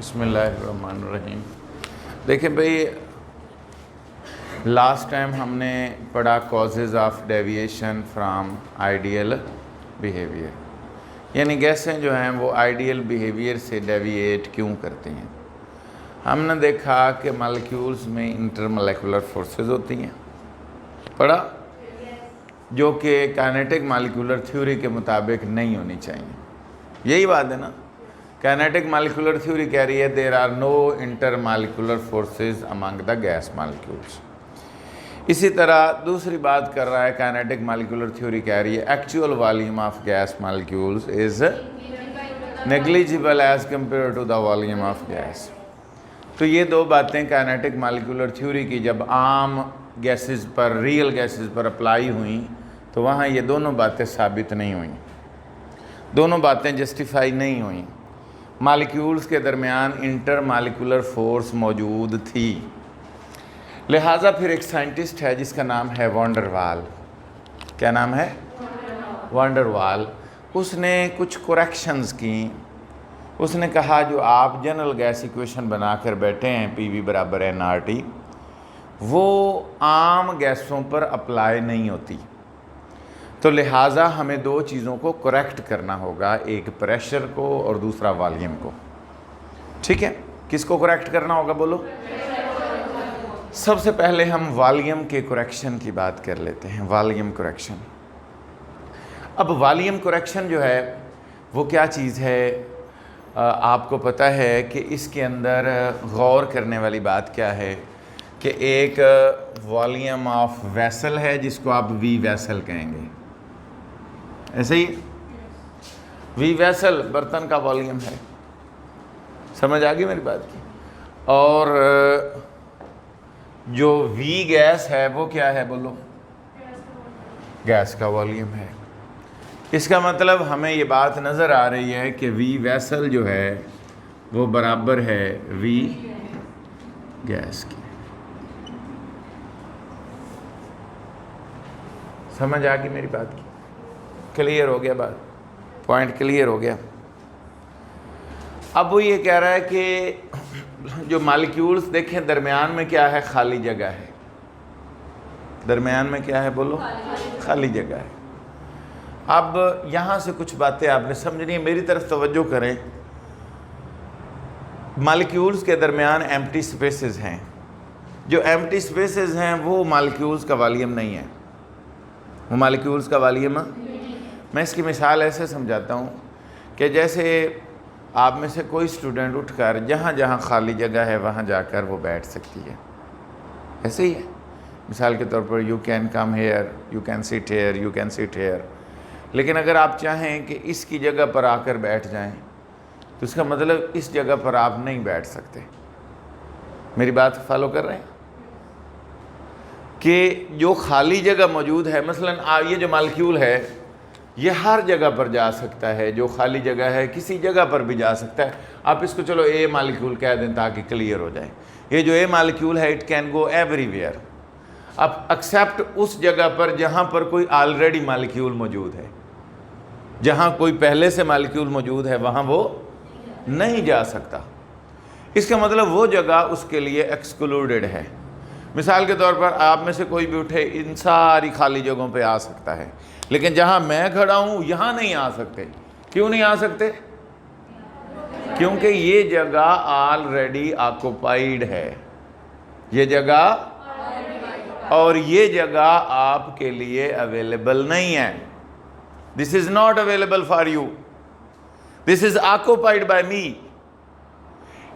बिस्मिल्लाहिर्रहमानिर्रहीम। देखिए भाई, लास्ट टाइम हमने पढ़ा causes of deviation from ideal behaviour, यानी गैसें जो हैं वो आइडियल बिहेवियर से डेविएट क्यों करती हैं। हमने देखा कि मॉलिक्यूल्स में इंटरमोलेकुलर फोर्सेस होती हैं, पढ़ा, जो कि काइनेटिक मॉलिक्यूलर थ्योरी के मुताबिक नहीं होनी चाहिए। यही बात है ना। काइनेटिक मॉलिक्यूलर थ्योरी कह रही है there are no intermolecular forces among the gas molecules. इसी तरह दूसरी बात कर रहा है काइनेटिक मॉलिक्यूलर थ्योरी कह रही है actual volume of gas molecules is negligible as compare to the volume of gas. तो ये दो बातें काइनेटिक मॉलिक्यूलर थ्योरी की जब आम गैसेस पर, रियल गैसेस पर अप्लाई हुई तो वहाँ ये दोनों बातें साबित नहीं हुई, दोनों बातें जस्टिफाई नहीं हुई। मॉलिक्यूल्स के दरमियान इंटर मॉलिक्यूलर फोर्स मौजूद थी। लिहाजा फिर एक साइंटिस्ट है जिसका नाम है वैन डर वाल। क्या नाम है? वैन डर वाल। उसने कुछ करेक्शंस की। उसने कहा जो आप जनरल गैस इक्वेशन बनाकर बैठे हैं PV = nRT, वो आम गैसों पर अप्लाई नहीं होती। तो लिहाजा हमें दो चीज़ों को करेक्ट करना होगा, एक प्रेशर को और दूसरा वॉल्यूम को। ठीक है, किसको करेक्ट करना होगा बोलो? सबसे पहले हम वॉल्यूम के करेक्शन की बात कर लेते हैं। Volume correction. अब वॉल्यूम करेक्शन जो है वो क्या चीज़ है? आपको पता है कि इसके अंदर गौर करने वाली बात क्या है कि एक वॉल्यूम ऑफ वेसल है जिसको आप V वेसल कहेंगे, ऐसे ही V वेसल बर्तन का वॉल्यूम है। समझ आ गई मेरी बात की? और जो V गैस है वो क्या है बोलो? गैस का वॉल्यूम है। इसका मतलब हमें ये बात नज़र आ रही है कि V वेसल जो है वो बराबर है V गैस की। समझ आ गई मेरी बात की? क्लियर हो गया बात? पॉइंट क्लियर हो गया? अब वो ये कह रहा है कि जो मॉलिक्यूल्स देखें दरमियान में क्या है? खाली जगह है। दरमियान में क्या है बोलो? खाली जगह है। अब यहाँ से कुछ बातें आपने समझनी है, मेरी तरफ तवज्जो करें। मॉलिक्यूल्स के दरमियान एम्प्टी स्पेसेस हैं। जो एम्प्टी स्पेसेस हैं वो मॉलिक्यूल्स का वॉल्यूम नहीं है। वो मॉलिक्यूल्स का वॉल्यूम, मैं इसकी मिसाल ऐसे समझाता हूँ कि जैसे आप में से कोई स्टूडेंट उठकर जहाँ जहाँ खाली जगह है वहाँ जाकर वो बैठ सकती है, ऐसे ही है। मिसाल के तौर पर you can come here, you can sit here, you can sit here. लेकिन अगर आप चाहें कि इसकी जगह पर आकर बैठ जाएं तो इसका मतलब इस जगह पर आप नहीं बैठ सकते। मेरी बात फॉलो कर रहे हैं कि जो खाली जगह मौजूद है, मसलन ये जो मॉलिक्यूल है ये हर जगह पर जा सकता है। जो खाली जगह है किसी जगह पर भी जा सकता है। आप इसको चलो A मॉलिक्यूल कह दें ताकि क्लियर हो जाए। ये जो A मॉलिक्यूल है इट कैन गो एवरीवेयर, अब एक्सेप्ट उस जगह पर जहाँ पर कोई ऑलरेडी मॉलिक्यूल मौजूद है। जहाँ कोई पहले से मॉलिक्यूल मौजूद है वहाँ वो नहीं जा सकता। इसका मतलब वो जगह उसके लिए एक्सक्लूडेड है। मिसाल के तौर पर आप में से कोई भी उठे इन सारी खाली जगहों पे आ सकता है, लेकिन जहाँ मैं खड़ा हूँ यहाँ नहीं आ सकते। क्यों नहीं आ सकते? क्योंकि ये जगह ऑलरेडी ऑक्युपाइड है। ये जगह और ये जगह आपके लिए अवेलेबल नहीं है। This is not available for you, this is occupied by me.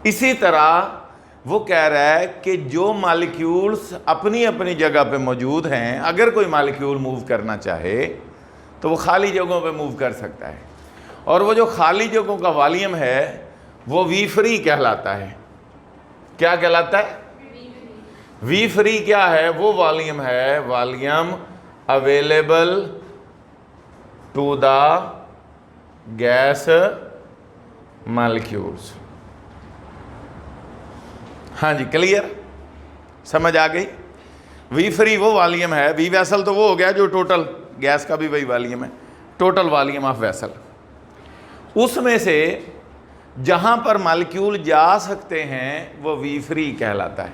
इसी तरह वो कह रहा है कि जो मॉलिक्यूल्स अपनी अपनी जगह पे मौजूद हैं, अगर कोई मॉलिक्यूल मूव करना चाहे तो वो खाली जगहों पे मूव कर सकता है। और वो जो खाली जगहों का वॉल्यूम है वो V फ्री कहलाता है। क्या कहलाता है? V फ्री क्या है? वो वॉल्यूम है, volume available to the gas molecules. हाँ जी, क्लियर? समझ आ गई? V फ्री वो वॉल्यूम है। V वेसल तो वो हो गया जो टोटल, गैस का भी वही वॉल्यूम है, टोटल वॉल्यूम ऑफ वेसल। उसमें से जहां पर मालिक्यूल जा सकते हैं वो वी फ्री कहलाता है।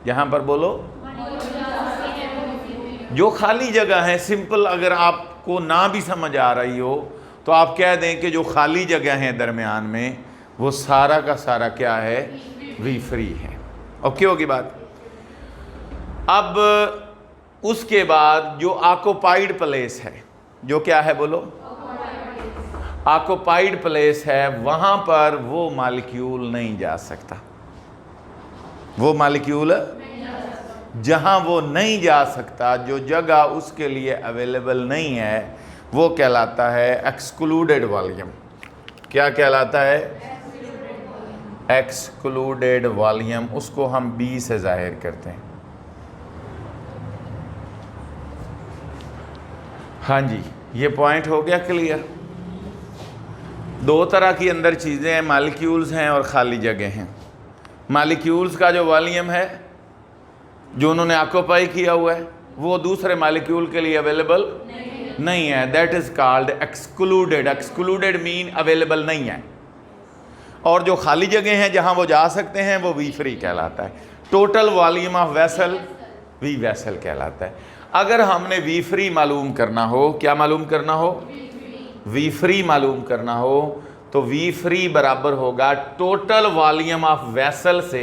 जहां पर बोलो जो खाली जगह है, सिंपल, अगर आपको ना भी समझ आ रही हो तो आप कह दें कि जो खाली जगह है दरमियान में वो सारा का सारा क्या है, वी फ्री है। ओके होगी बात। अब उसके बाद जो ऑक्युपाइड प्लेस है, जो क्या है बोलो, ऑक्युपाइड प्लेस है, वहां पर वो मालिक्यूल नहीं जा सकता। वो मालिक्यूल जहां वो नहीं जा सकता, जो जगह उसके लिए अवेलेबल नहीं है, वो कहलाता है एक्सक्लूडेड वॉल्यूम। क्या कहलाता है? Excluded volume. उसको हम बी से जाहिर करते हैं। हाँ जी, ये पॉइंट हो गया क्लियर। दो तरह की अंदर चीज़ें हैं, मालिक्यूल्स हैं और खाली जगह हैं। मालिक्यूल्स का जो वॉल्यूम है जो उन्होंने ऑक्यूपाई किया हुआ है वो दूसरे मालिक्यूल के लिए अवेलेबल नहीं है, that is called excluded. Excluded mean available नहीं है। और जो खाली जगह हैं जहां वो जा सकते हैं वो वी फ्री कहलाता है। Total volume of vessel V vessel कहलाता है। अगर हमने वी फ्री मालूम करना हो, क्या मालूम करना हो, वी फ्री मालूम करना हो, तो वी फ्री बराबर होगा टोटल वॉल्यूम ऑफ वेसल से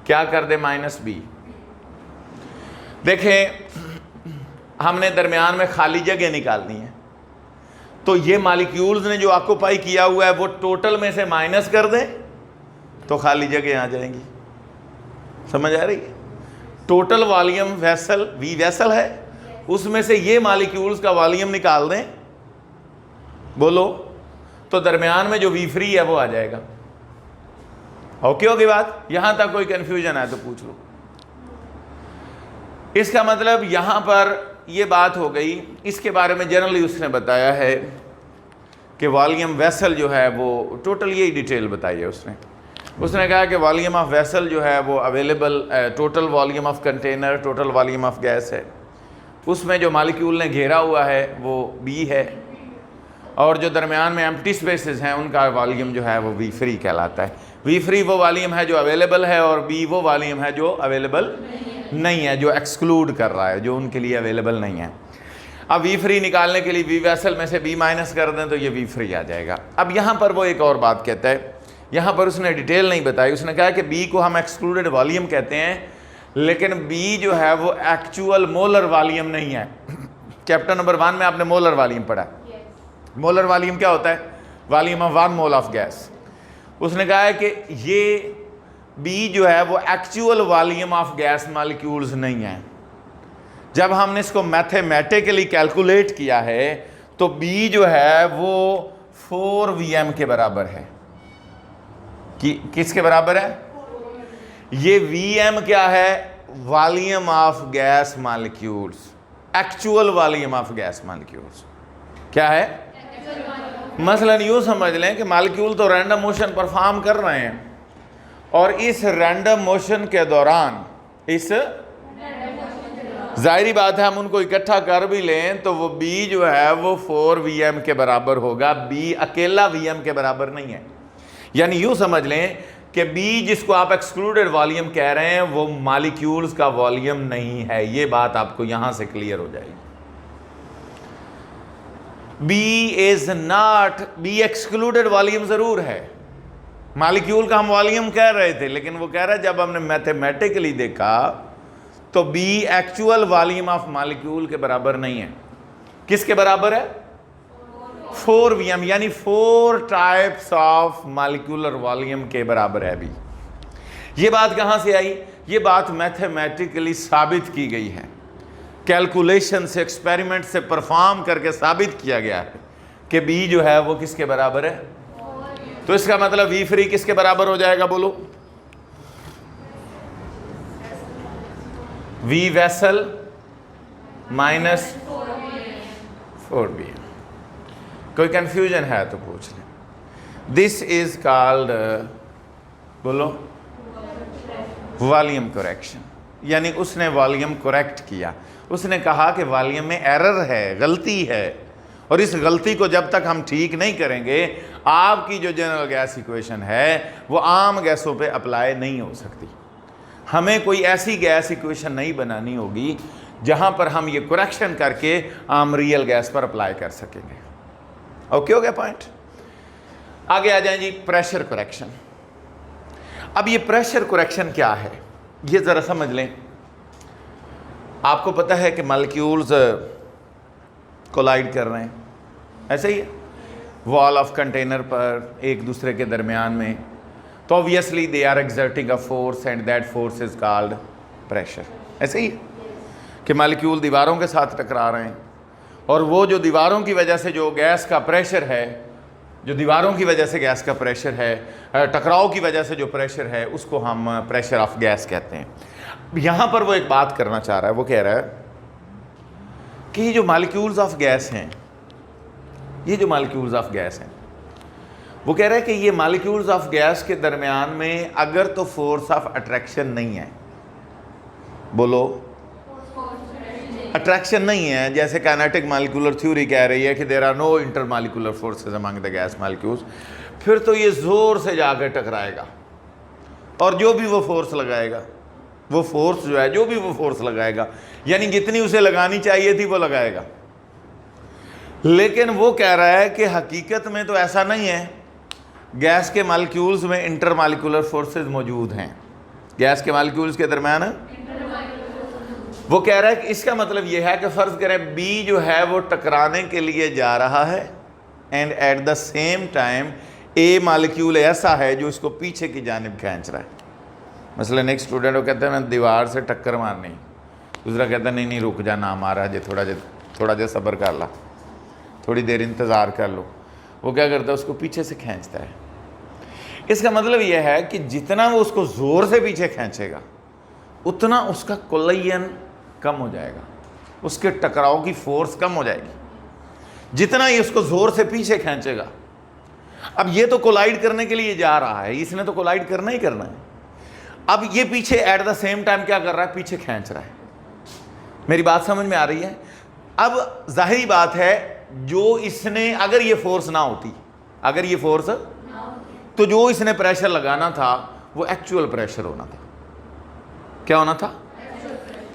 क्या कर दे, माइनस बी। देखें, हमने दरमियान में खाली जगह निकालनी है, तो ये मालिक्यूल्स ने जो ऑक्यूपाई किया हुआ है वो टोटल में से माइनस कर दें तो खाली जगह आ जाएंगी। समझ आ रही है? Total volume vessel V vessel है, उसमें से ये मालिक्यूल्स का वॉल्यूम निकाल दें, बोलो, तो दरमियान में जो वी फ्री है वो आ जाएगा। ओके होगी बात? यहां तक कोई कंफ्यूजन है तो पूछ लो। इसका मतलब यहां पर ये बात हो गई। इसके बारे में जनरली उसने बताया है कि वॉल्यूम वेसल जो है वो टोटल, यही डिटेल बताई है उसने कहा कि वॉल्यूम ऑफ वेसल जो है वो available, total volume of container, total volume of gas है, उसमें जो मालिक्यूल ने घेरा हुआ है वो बी है, और जो दरमियान में एम्प्टी स्पेसेस हैं उनका वॉल्यूम जो है वो वी फ्री कहलाता है। वी फ्री वो वॉल्यूम है जो अवेलेबल है, और बी वो वॉल्यूम है जो अवेलेबल नहीं है, जो एक्सक्लूड कर रहा है, जो उनके लिए अवेलेबल नहीं है। अब वी फ्री निकालने के लिए वी वेसल में से बी माइनस कर दें तो ये वी फ्री आ जाएगा। अब यहाँ पर वो एक और बात कहता है, यहाँ पर उसने डिटेल नहीं बताई। उसने कहा कि बी को हम एक्सक्लूडेड वॉल्यूम कहते हैं, लेकिन बी जो है वो एक्चुअल मोलर वॉल्यूम नहीं है। चैप्टर नंबर 1 में आपने मोलर वॉल्यूम पढ़ा। मोलर वॉल्यूम क्या होता है? Volume of 1 mole of gas. उसने कहा है कि ये बी जो है वो actual volume of gas molecules नहीं है। जब हमने इसको मैथमेटिकली कैलकुलेट किया है तो बी जो है वो 4 वीएम के बराबर है। किसके बराबर है? ये वीएम क्या है? Volume of gas molecules, actual volume of gas molecules क्या है? मसलन यूँ समझ लें कि मॉलिक्यूल तो रैंडम मोशन परफॉर्म कर रहे हैं, और इस रैंडम मोशन के दौरान, इस जाहिरी बात है हम उनको इकट्ठा कर भी लें तो वो बी जो है वो 4 वीएम के बराबर होगा। बी अकेला वीएम के बराबर नहीं है। यानी यूँ समझ लें कि बी जिसको आप एक्सक्लूडेड वॉल्यूम कह रहे हैं वो मॉलिक्यूल्स का वॉल्यूम नहीं है। ये बात आपको यहाँ से क्लियर हो जाएगी। B is not, B excluded volume जरूर है, मॉलिक्यूल का हम वॉल्यूम कह रहे थे, लेकिन वो कह रहा है जब हमने मैथमेटिकली देखा तो B actual volume of molecule के बराबर नहीं है। किसके बराबर है? 4 वीएम, यानी 4 टाइप्स ऑफ मॉलिक्यूलर वॉल्यूम के बराबर है बी। ये बात कहाँ से आई? ये बात मैथमेटिकली साबित की गई है, कैलकुलेशन से, एक्सपेरिमेंट से परफॉर्म करके साबित किया गया है कि बी जो है वो किसके बराबर है। तो इसका मतलब वी फ्री किसके बराबर हो जाएगा बोलो? V vessel minus 4 VM. कोई कंफ्यूजन है तो पूछ लें। दिस इज कॉल्ड, बोलो, वॉल्यूम करेक्शन। यानी उसने वॉल्यूम करेक्ट किया। उसने कहा कि वॉल्यूम में एरर है, गलती है, और इस गलती को जब तक हम ठीक नहीं करेंगे आपकी जो जनरल गैस इक्वेशन है वो आम गैसों पे अप्लाई नहीं हो सकती। हमें कोई ऐसी गैस इक्वेशन नहीं बनानी होगी जहां पर हम ये करेक्शन करके आम रियल गैस पर अप्लाई कर सकेंगे। ओके हो गया पॉइंट। आगे आ जाएं जी, प्रेशर करेक्शन। अब ये प्रेशर करेक्शन क्या है ये ज़रा समझ लें। आपको पता है कि मॉलिक्यूल्स कोलाइड कर रहे हैं, ऐसे ही है, वॉल ऑफ कंटेनर पर एक दूसरे के दरमियान में, तो obviously they are exerting a force and that force is called pressure. ऐसे ही है कि मॉलिक्यूल दीवारों के साथ टकरा रहे हैं और वो जो दीवारों की वजह से जो गैस का प्रेशर है, जो दीवारों की वजह से गैस का प्रेशर है, टकराव की वजह से जो प्रेशर है, उसको हम प्रेशर ऑफ गैस कहते हैं। यहाँ पर वो एक बात करना चाह रहा है, वो कह रहा है कि ये जो मॉलिक्यूल्स ऑफ गैस हैं, ये जो मॉलिक्यूल्स ऑफ गैस हैं, वो कह रहा है कि ये मॉलिक्यूल्स ऑफ गैस के दरमियान में अगर तो फोर्स ऑफ अट्रैक्शन नहीं है, बोलो अट्रैक्शन नहीं है, जैसे काइनेटिक मॉलिक्यूलर थ्योरी कह रही है कि there are no intermolecular forces among the gas molecules, फिर तो ये जोर से जाकर टकराएगा और जो भी वो फोर्स लगाएगा, वो फोर्स जो है, जो भी वो फोर्स लगाएगा, यानी जितनी उसे लगानी चाहिए थी वो लगाएगा। लेकिन वो कह रहा है कि हकीकत में तो ऐसा नहीं है, गैस के मॉलिक्यूल्स में इंटरमॉलिक्यूलर फोर्सेस मौजूद हैं, गैस के मॉलिक्यूल्स के दरमियान। वो कह रहा है कि इसका मतलब ये है कि फ़र्ज़ करें बी जो है वो टकराने के लिए जा रहा है and at the same time A molecule ऐसा है जो इसको पीछे की जानिब खींच रहा है। मसलन एक स्टूडेंट वो कहता है मैं दीवार से टक्कर मारनी, दूसरा कहता है नहीं रुक जा, ना मारा जे, थोड़ा जा सब्र कर ला, थोड़ी देर इंतज़ार कर लो। वो क्या करता है, उसको पीछे से खींचता है। इसका मतलब यह है कि जितना वो उसको ज़ोर से पीछे खींचेगा उतना उसका कोलिजन कम हो जाएगा, उसके टकराव की फोर्स कम हो जाएगी, जितना ही उसको ज़ोर से पीछे खींचेगा। अब ये तो कोलाइड करने के लिए जा रहा है, इसने तो कोलाइड करना ही करना है। अब ये पीछे एट द सेम टाइम क्या कर रहा है, पीछे खींच रहा है। मेरी बात समझ में आ रही है। अब जाहिर बात है, जो इसने अगर ये फोर्स ना होती, अगर ये फोर्स, तो जो इसने प्रेशर लगाना था वो एक्चुअल प्रेशर होना था। क्या होना था?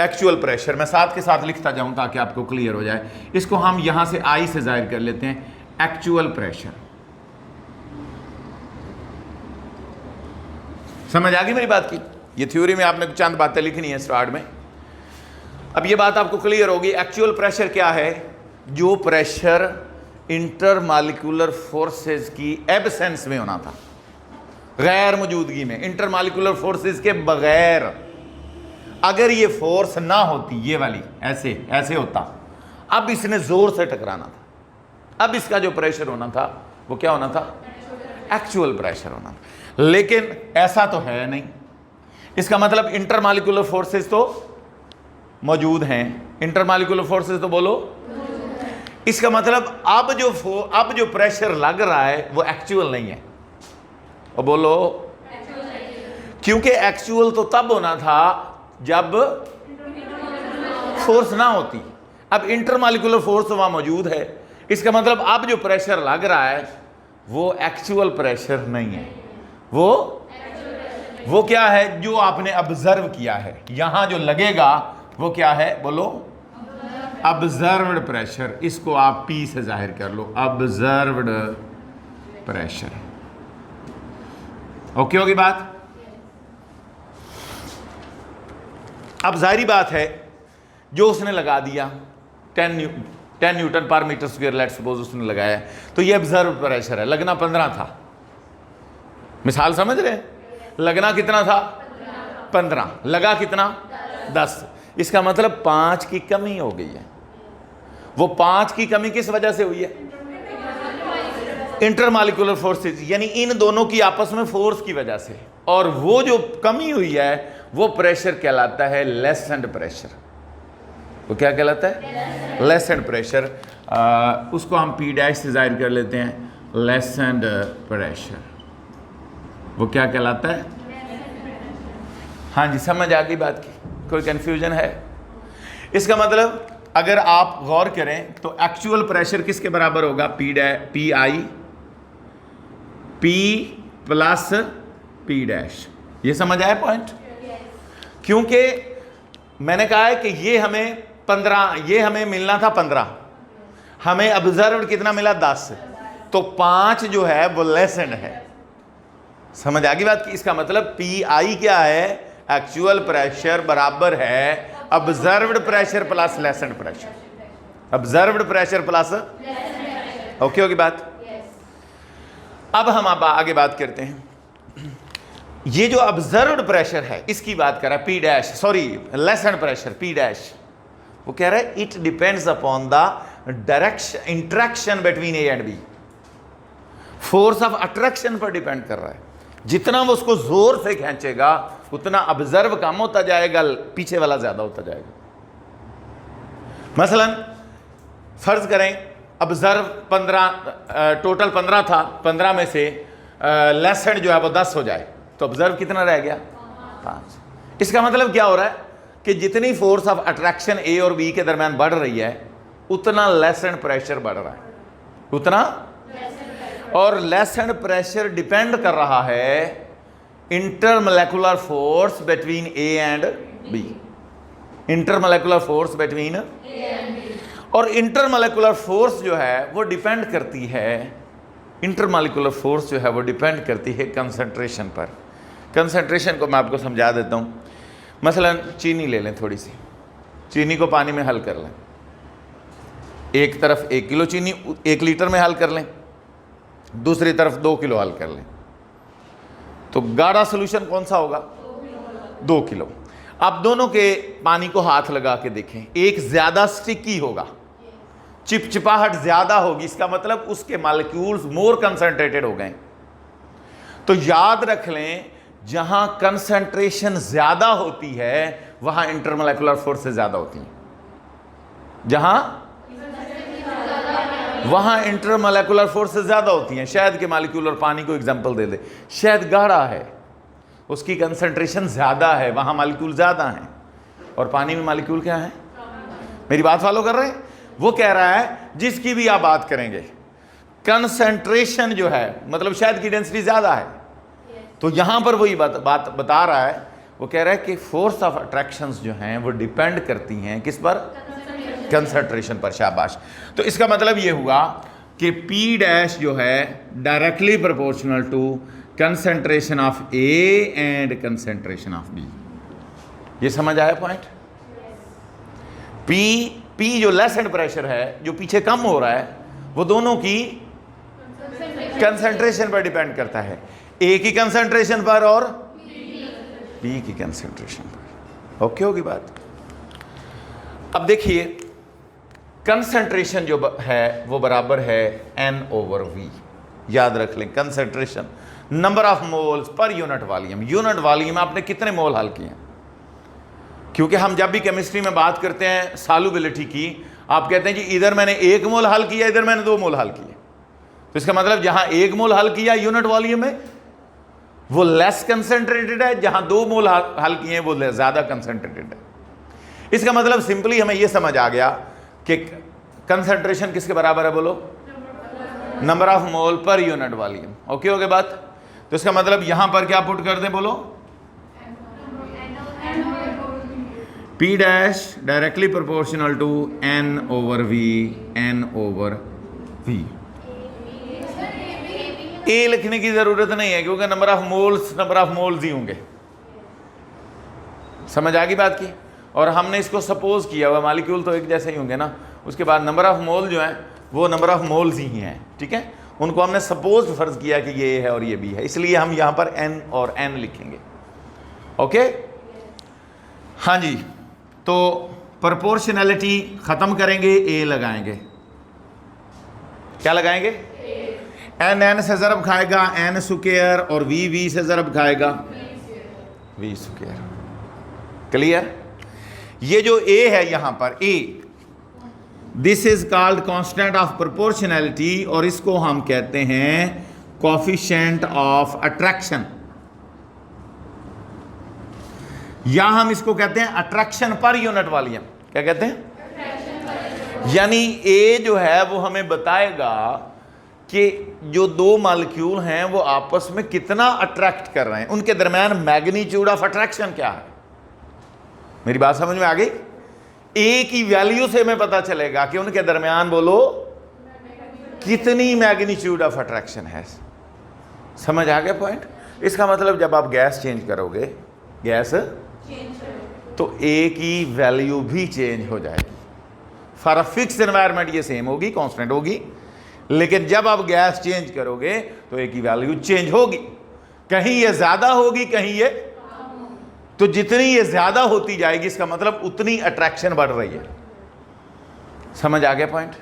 Actual pressure. मैं साथ के साथ लिखता जाऊं ताकि आपको क्लियर हो जाए। इसको हम यहां से आई से जाहिर कर लेते हैं, एक्चुअल प्रेशर। समझ आ गई मेरी बात की? ये थ्योरी में आपने चंद बातें लिखनी है स्टार्ट में। अब ये बात आपको क्लियर होगी। एक्चुअल प्रेशर क्या है? जो प्रेशर इंटरमॉलिक्यूलर फोर्सेस की एब्सेंस में होना था, गैर मौजूदगी में, इंटरमॉलिक्यूलर फोर्सेस के बगैर। अगर ये फोर्स ना होती, ये वाली ऐसे ऐसे होता, अब इसने जोर से टकराना था, अब इसका जो प्रेशर होना था वो क्या होना था? एक्चुअल प्रेशर होना था। लेकिन ऐसा तो है नहीं। इसका मतलब इंटरमॉलिक्यूलर फोर्सेस तो मौजूद हैं। इंटरमॉलिक्यूलर फोर्सेस तो बोलो। इसका मतलब अब जो प्रेशर लग रहा है वो एक्चुअल नहीं है। और बोलो, क्योंकि एक्चुअल तो तब होना था जब फोर्स ना होती। अब इंटरमॉलिक्यूलर फोर्स वहां मौजूद है, इसका मतलब अब जो प्रेशर लग रहा है वो एक्चुअल प्रेशर नहीं है। वो क्या है? जो आपने ऑब्जर्व किया है। यहां जो लगेगा वो क्या है? बोलो, ऑब्जर्व्ड प्रेशर। इसको आप पी से जाहिर कर लो, ऑब्जर्व्ड प्रेशर। ओके होगी बात? अब जाहिर बात है, जो उसने लगा दिया 10 न्यूटन पर मीटर स्क्वायर, लेट्स सपोज उसने लगाया, तो ये ऑब्जर्व प्रेशर है। लगना 15 था। मिसाल समझ रहे हैं? लगना कितना था? 15। लगा कितना? 10। इसका मतलब 5 की कमी हो गई है। वो 5 की कमी किस वजह से हुई है? इंटरमॉलिक्यूलर फोर्सेस, यानी इन दोनों की आपस में फोर्स की वजह से। और वो जो कमी हुई है वो प्रेशर कहलाता है लेसेंड प्रेशर। वो क्या कहलाता है? लेसेंड प्रेशर। उसको हम पी डैश से जाहिर कर लेते हैं, लेसेंड प्रेशर। वो क्या कहलाता है? हाँ जी, समझ आ गई बात की? कोई कंफ्यूजन है? इसका मतलब अगर आप गौर करें तो एक्चुअल प्रेशर किसके बराबर होगा? P I P plus P dash. ये समझ आया पॉइंट? क्योंकि मैंने कहा है कि ये हमें 15, ये हमें मिलना था 15, हमें ऑब्जर्व्ड कितना मिला 10, तो 5 जो है वो लेसेंड है। समझ आ गई बात की? इसका मतलब PI क्या है? एक्चुअल प्रेशर बराबर है observed pressure plus lessened pressure. Observed pressure plus, okay होगी बात? अब हम आगे बात करते हैं। ये जो ऑब्जर्व्ड प्रेशर है इसकी बात कर रहा है P dash, sorry lessened pressure P dash, वो कह रहा है it depends upon the direction interaction between A and B। Force of attraction पर डिपेंड कर रहा है। जितना वो उसको जोर से खींचेगा उतना ऑब्जर्व कम होता जाएगा, पीछे वाला ज्यादा होता जाएगा। मसलन फर्ज करें ऑब्जर्व 15, टोटल 15 था, 15 में से लेसेंड जो है वो 10 हो जाए तो ऑब्जर्व कितना रह गया? 5। इसका मतलब क्या हो रहा है कि जितनी फोर्स ऑफ अट्रैक्शन A और B के दरमियान बढ़ रही है उतना लेसेंड प्रेशर बढ़ रहा है, उतना। और लेसेंड प्रेशर डिपेंड कर रहा है intermolecular force between A and B। Intermolecular force between A and B। और इंटरमोलेकुलर फोर्स जो है वो डिपेंड करती है, इंटरमोलेकुलर फोर्स जो है वो डिपेंड करती है कंसंट्रेशन पर। कंसंट्रेशन को मैं आपको समझा देता हूँ। मसलन चीनी ले लें, थोड़ी सी चीनी को पानी में हल कर लें। एक तरफ 1 किलो चीनी 1 लीटर में हल कर लें, दूसरी तरफ 2 किलो हल कर लें, तो गाढ़ा सोल्यूशन कौन सा होगा? 2 किलो। आप दोनों के पानी को हाथ लगा के देखें, एक ज्यादा स्टिकी होगा, चिपचिपाहट ज्यादा होगी, इसका मतलब उसके मॉलिक्यूल्स मोर कंसंट्रेटेड हो गए। तो याद रख लें जहां कंसंट्रेशन ज्यादा होती है वहां इंटरमोलेकुलर फोर्सेस ज्यादा होती हैं। जहां वहां इंटरमोलेकुलर फोर्सेस ज्यादा होती हैं। शहद के मॉलिक्यूल और पानी को एग्जांपल दे दे, शहद गाढ़ा है, उसकी कंसंट्रेशन ज्यादा है, वहां मॉलिक्यूल ज्यादा हैं, और पानी में मॉलिक्यूल क्या है? मेरी बात फॉलो कर रहे हैं? वो कह रहा है जिसकी भी आप बात करेंगे कंसंट्रेशन जो है, मतलब शहद की डेंसिटी ज्यादा है, तो यहां पर वही बात बता रहा है। वो कह रहा है कि फोर्स ऑफ अट्रैक्शंस जो हैं वो डिपेंड करती हैं किस पर? कंसंट्रेशन पर। शाबाश। तो इसका मतलब ये हुआ कि P डैश जो है directly proportional to concentration of A and concentration of B। ये समझ आया पॉइंट? P जो लेसेंड प्रेशर है, जो पीछे कम हो रहा है, वो दोनों की कंसंट्रेशन पर डिपेंड करता है, A की कंसंट्रेशन पर और B की कंसंट्रेशन पर। ओके होगी बात? अब देखिए कंसंट्रेशन जो है वो बराबर है N/V। याद रख लें concentration number of moles per unit volume. Unit volume आपने कितने मोल हल किए हैं? क्योंकि हम जब भी केमिस्ट्री में बात करते हैं सॉल्युबिलिटी की, आप कहते हैं जी इधर मैंने 1 मोल हल किया, इधर मैंने 2 मोल हल किए, तो इसका मतलब जहां 1 मोल हल किया यूनिट वॉल्यूम में वो लेस कंसंट्रेटेड है, जहां 2 मोल हल किए हैं वो ज्यादा कंसंट्रेटेड है। इसका मतलब सिंपली हमें यह समझ आ गया कि कंसंट्रेशन किसके बराबर है? बोलो, number of mole per unit volume. Okay हो गई बात? तो इसका मतलब यहां पर क्या पुट कर दें? बोलो, P dash directly proportional to N/V। N/V। A लिखने की जरूरत नहीं है क्योंकि नंबर ऑफ मोल्स ही होंगे। समझ आ गई बात की? और हमने इसको सपोज किया हुआ, मॉलिक्यूल तो एक जैसे ही होंगे ना, उसके बाद नंबर ऑफ मोल जो है वो नंबर ऑफ मोल्स ही हैं। ठीक है, उनको हमने सपोज फर्ज किया कि ये है और ये भी है, इसलिए हम यहां पर N और N लिखेंगे। ओके, हाँ जी। तो प्रोपोर्शनैलिटी खत्म करेंगे, A लगाएंगे। क्या लगाएंगे? N से ज़रब खाएगा N² और V से ज़रब खाएगा V²। क्लियर? ये जो A है यहां पर A, this is called constant of proportionality, और इसको हम कहते हैं कोफिशिएंट ऑफ अट्रैक्शन, या हम इसको कहते हैं अट्रैक्शन पर यूनिट वॉल्यूम। क्या कहते हैं? यानी A जो है वो हमें बताएगा कि जो दो मॉलिक्यूल हैं वो आपस में कितना अट्रैक्ट कर रहे हैं, उनके दरमियान मैग्नीट्यूड ऑफ अट्रैक्शन क्या है। मेरी बात समझ में आ गई? ए की वैल्यू से हमें पता चलेगा कि उनके दरमियान बोलो कितनी मैग्नीट्यूड ऑफ अट्रैक्शन है। समझ आ गया पॉइंट? इसका मतलब जब आप गैस चेंज करोगे, गैस तो ए की वैल्यू भी चेंज हो जाएगी। फॉर अ फिक्स एनवायरनमेंट ये सेम होगी, कांस्टेंट होगी, लेकिन जब आप गैस चेंज करोगे तो ए की वैल्यू चेंज होगी। कहीं ये ज्यादा होगी, कहीं ये, तो जितनी ये ज्यादा होती जाएगी इसका मतलब उतनी अट्रैक्शन बढ़ रही है। समझ आ गया पॉइंट?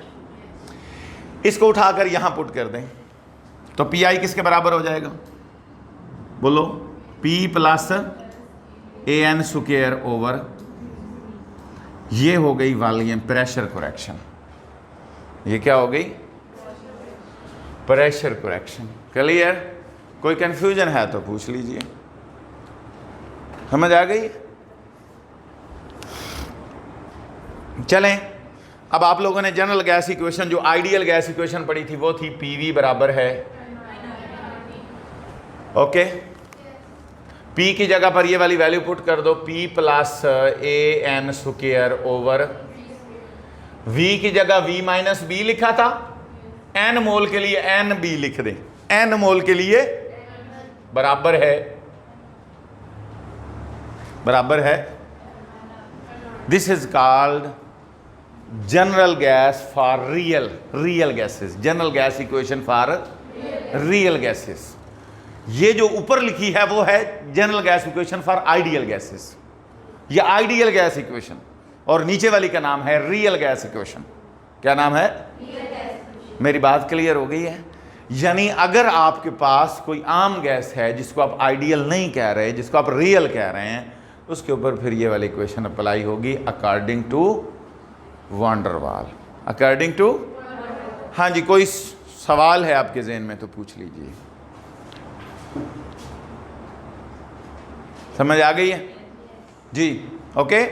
इसको उठाकर यहां पुट कर दें तो पी आई किसके बराबर हो जाएगा? बोलो, P plus A N square over, ये हो गई वॉल्यूम प्रेशर करेक्शन। ये क्या हो गई? Pressure correction. क्लियर? कोई कंफ्यूजन है तो पूछ लीजिए। समझ आ गई? चलें, अब आप लोगों ने जनरल गैस इक्वेशन, जो आइडियल गैस इक्वेशन पढ़ी थी वो थी पीवी बराबर है, ओके, पी की जगह पर ये वाली वैल्यू पुट कर दो, P plus A N square over, V की जगह वी माइनस बी लिखा था, एन मोल के लिए एन बी लिख दें, एन मोल के लिए बराबर है, बराबर है। This is called general gas for real gases, general gas equation for real gases. ये जो ऊपर लिखी है वो है general gas equation for ideal gases, ये आइडियल गैस इक्वेशन, और नीचे वाली का नाम है रियल गैस इक्वेशन। क्या नाम है? मेरी बात क्लियर हो गई है? यानी अगर आपके पास कोई आम गैस है जिसको आप आइडियल नहीं कह रहे, जिसको आप रियल कह रहे हैं, उसके ऊपर फिर ये वाली इक्वेशन अप्लाई होगी अकॉर्डिंग टू वैन डर वाल, अकॉर्डिंग टू। हाँ जी, कोई सवाल है आपके जहन में तो पूछ लीजिए। समझ आ गई है जी? ओके,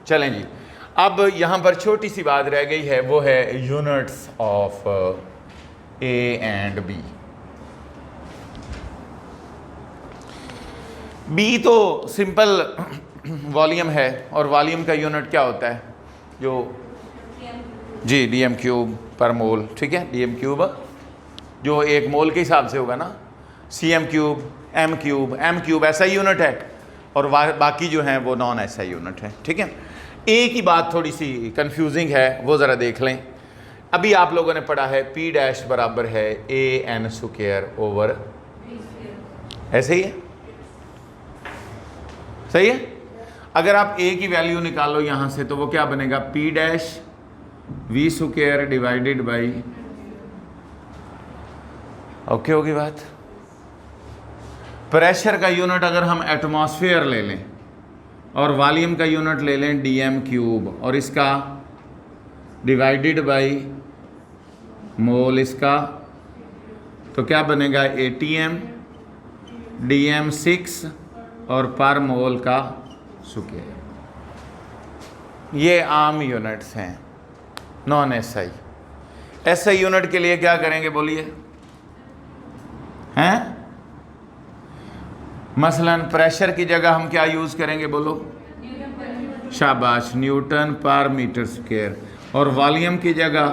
चलें जी। अब यहां पर छोटी सी बात रह गई है, वो है units of A and B. B तो सिंपल वॉल्यूम है, और वॉल्यूम का यूनिट क्या होता है? जो जी डीएम क्यूब पर मोल, ठीक है, डीएम क्यूब जो एक मोल के हिसाब से होगा ना, सीएम क्यूब, एम क्यूब ऐसा यूनिट है, और बाकी जो हैं वो नॉन ऐसा यूनिट है, ठीक है। ए की बात थोड़ी सी कंफ्यूजिंग है, वो ज़रा देख लें। अभी आप लोगों ने पढ़ा है पी डैश बराबर है ए एन स्क्वायर ओवर, ऐसे ही है, सही है। अगर आप ए की वैल्यू निकालो यहाँ से तो वो क्या बनेगा? P dash V square divided by, okay होगी बात। प्रेशर का यूनिट अगर हम एटमॉस्फेयर ले लें और वॉल्यूम का यूनिट ले लें डीएम क्यूब, और इसका डिवाइडेड बाई मोल इसका, तो क्या बनेगा? एटीएम डीएम 6 और पर मोल का स्क्वायर। ये आम यूनिट्स हैं, नॉन एसआई। एसआई यूनिट के लिए क्या करेंगे बोलिए? हैं? मसलन प्रेशर की जगह हम क्या यूज़ करेंगे बोलो? शाबाश, न्यूटन पर मीटर स्क्वायर, और वॉल्यूम की जगह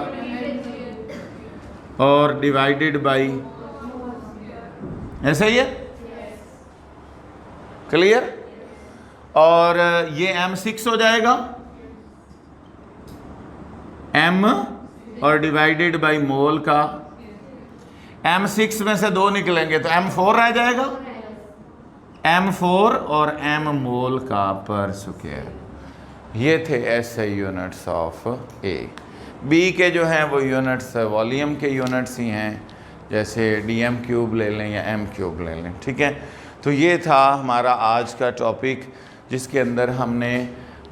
और डिवाइडेड बाई, ऐसा ही है, क्लियर। और ये m6 हो जाएगा, m और डिवाइडेड बाई मोल का, m6 में से 2 निकलेंगे तो m4 रह जाएगा, m4 और m मोल का पर स्क्वायर। ये थे ऐसे यूनिट्स ऑफ ए। बी के जो हैं वो यूनिट्स वॉल्यूम के यूनिट्स ही हैं, जैसे डीएम क्यूब ले लें या एम क्यूब ले लें, ठीक है। तो ये था हमारा आज का टॉपिक, जिसके अंदर हमने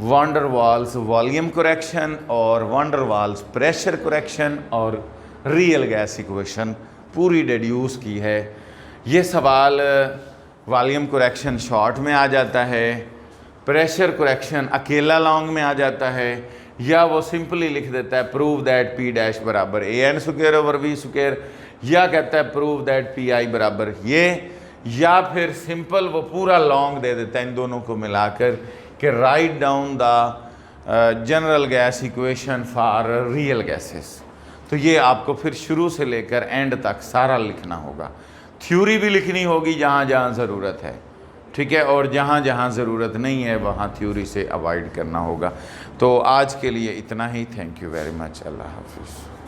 van der Waals volume correction और van der Waals pressure correction और रियल गैस इक्वेशन पूरी डिड्यूस की है। ये सवाल वॉल्यूम करेक्शन शॉर्ट में आ जाता है, प्रेशर करेक्शन अकेला लॉन्ग में आ जाता है, या वो सिंपली लिख देता है प्रूव दैट पी डैश बराबर A N square over V square, या कहता है प्रूव दैट पी आई बराबर ये, या फिर सिंपल वो पूरा लॉन्ग दे देता है इन दोनों को मिलाकर कि write down the general gas equation for real gases. तो ये आपको फिर शुरू से लेकर एंड तक सारा लिखना होगा, थ्योरी भी लिखनी होगी जहाँ जहाँ ज़रूरत है, ठीक है, और जहाँ जहाँ ज़रूरत नहीं है वहाँ थ्योरी से अवॉइड करना होगा। तो आज के लिए इतना ही। Thank you very much. अल्लाह हाफिज़।